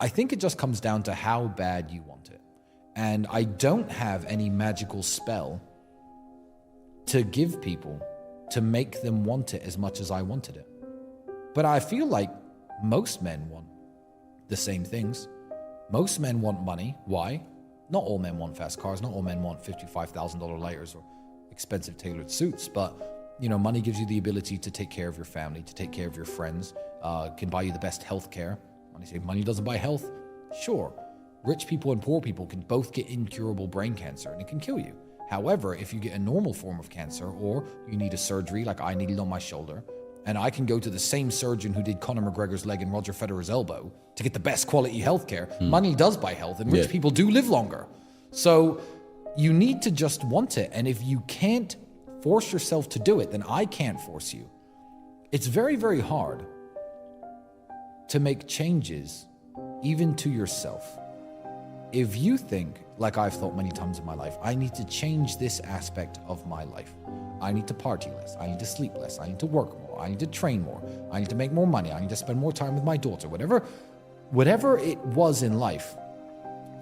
I think it just comes down to how bad you want it. And I don't have any magical spell to give people to make them want it as much as I wanted it. But I feel like most men want the same things. Most men want money. Why? Not all men want fast cars. Not all men want $55,000 lighters or expensive tailored suits. But, you know, money gives you the ability to take care of your family, to take care of your friends, can buy you the best health care. When I say money doesn't buy health, sure. Rich people and poor people can both get incurable brain cancer and it can kill you. However, if you get a normal form of cancer or you need a surgery like I needed on my shoulder, and I can go to the same surgeon who did Conor McGregor's leg and Roger Federer's elbow to get the best quality healthcare, money does buy health and rich people do live longer. So you need to just want it. And if you can't force yourself to do it, then I can't force you. It's very, very hard to make changes even to yourself. If you think, like I've thought many times in my life, I need to change this aspect of my life. I need to party less. I need to sleep less. I need to work more. I need to train more. I need to make more money. I need to spend more time with my daughter. Whatever it was in life,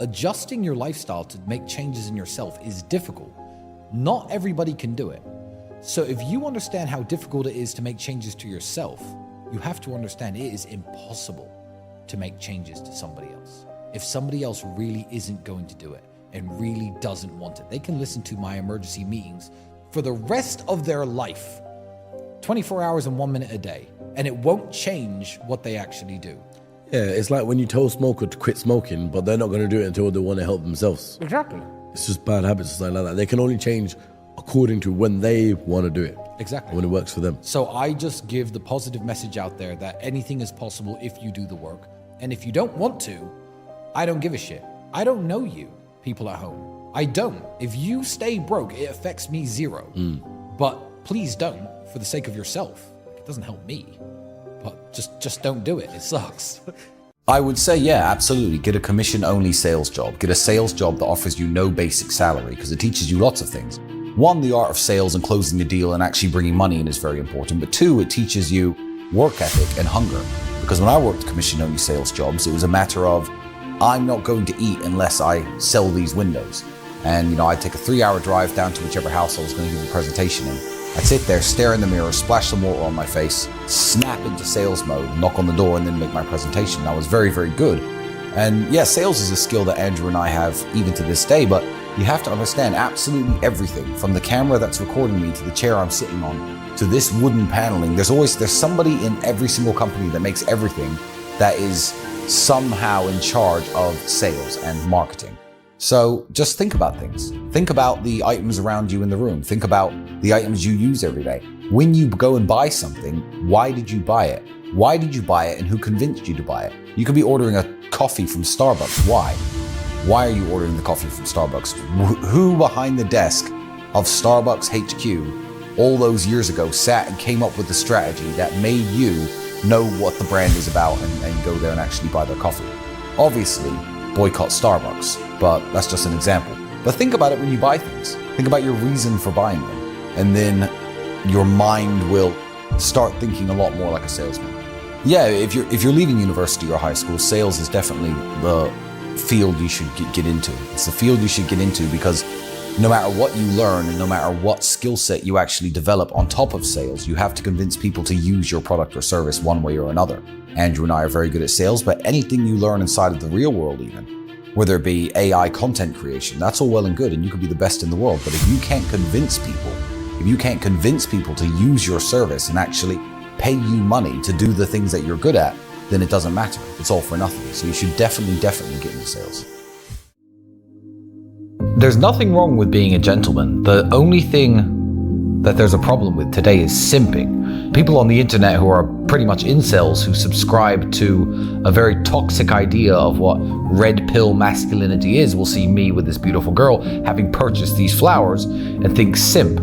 adjusting your lifestyle to make changes in yourself is difficult. Not everybody can do it. So if you understand how difficult it is to make changes to yourself, you have to understand it is impossible to make changes to somebody else. If somebody else really isn't going to do it and really doesn't want it, they can listen to my emergency meetings for the rest of their life, 24 hours and 1 minute a day, and it won't change what they actually do. Yeah, it's like when you tell a smoker to quit smoking, but they're not going to do it until they want to help themselves. Exactly. It's just bad habits and something like that. They can only change according to when they want to do it. Exactly. When it works for them. So I just give the positive message out there that anything is possible if you do the work. And if you don't want to, I don't give a shit. I don't know you, people at home. I don't. If you stay broke, it affects me zero. But please don't, for the sake of yourself. It doesn't help me. But just don't do it. It sucks. I would say, yeah, absolutely. Get a commission-only sales job. Get a sales job that offers you no basic salary because it teaches you lots of things. One, the art of sales and closing a deal and actually bringing money in is very important. But two, it teaches you work ethic and hunger. Because when I worked commission-only sales jobs, it was a matter of, I'm not going to eat unless I sell these windows. And, you know, I'd take a 3-hour drive down to whichever house I was going to give a presentation in. I'd sit there, stare in the mirror, splash some water on my face, snap into sales mode, knock on the door, and then make my presentation. I was very, very good. And yeah, sales is a skill that Andrew and I have even to this day, but you have to understand absolutely everything, from the camera that's recording me to the chair I'm sitting on to this wooden paneling. There's somebody in every single company that makes everything that is somehow in charge of sales and marketing. So just think about things. Think about the items around you in the room. Think about the items you use every day. When you go and buy something, why did you buy it? Why did you buy it and who convinced you to buy it? You could be ordering a coffee from Starbucks. Why? Why are you ordering the coffee from Starbucks? Who behind the desk of Starbucks HQ all those years ago sat and came up with the strategy that made you know what the brand is about and go there and actually buy their coffee? Obviously, boycott Starbucks, but that's just an example. But think about it when you buy things. Think about your reason for buying them. And then your mind will start thinking a lot more like a salesman. Yeah, if you're leaving university or high school, sales is definitely the field you should get into. It's the field you should get into because no matter what you learn and no matter what skill set you actually develop on top of sales, you have to convince people to use your product or service one way or another. Andrew and I are very good at sales, but anything you learn inside of the real world even, whether it be AI content creation, that's all well and good and you could be the best in the world. But if you can't convince people to use your service and actually pay you money to do the things that you're good at, then it doesn't matter. It's all for nothing. So you should definitely get into sales. There's nothing wrong with being a gentleman. The only thing that there's a problem with today is simping. People on the internet who are pretty much incels who subscribe to a very toxic idea of what red pill masculinity is will see me with this beautiful girl having purchased these flowers and think simp.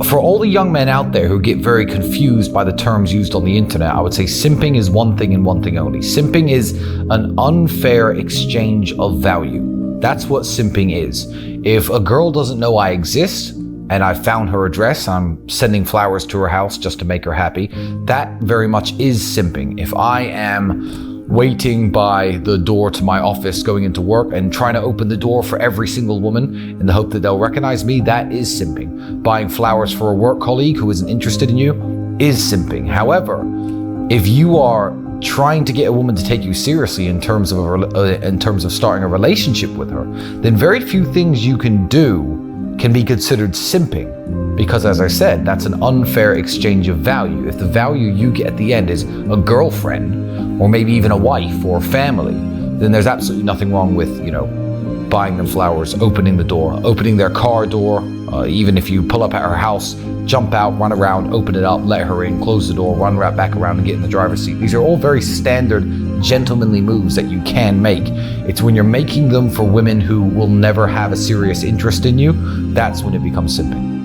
For all the young men out there who get very confused by the terms used on the internet, I would say simping is one thing and one thing only. Simping is an unfair exchange of value. That's what simping is. If a girl doesn't know I exist, and I found her address, I'm sending flowers to her house just to make her happy, that very much is simping. If I am waiting by the door to my office going into work and trying to open the door for every single woman in the hope that they'll recognize me, that is simping. Buying flowers for a work colleague who isn't interested in you is simping. However, if you are trying to get a woman to take you seriously in terms of starting a relationship with her, then very few things you can do can be considered simping, because as I said, that's an unfair exchange of value. If the value you get at the end is a girlfriend, or maybe even a wife or family, then there's absolutely nothing wrong with, buying them flowers, opening the door, opening their car door, even if you pull up at her house, jump out, run around, open it up, let her in, close the door, run right back around and get in the driver's seat. These are all very standard, gentlemanly moves that you can make. It's when you're making them for women who will never have a serious interest in you, that's when it becomes simping.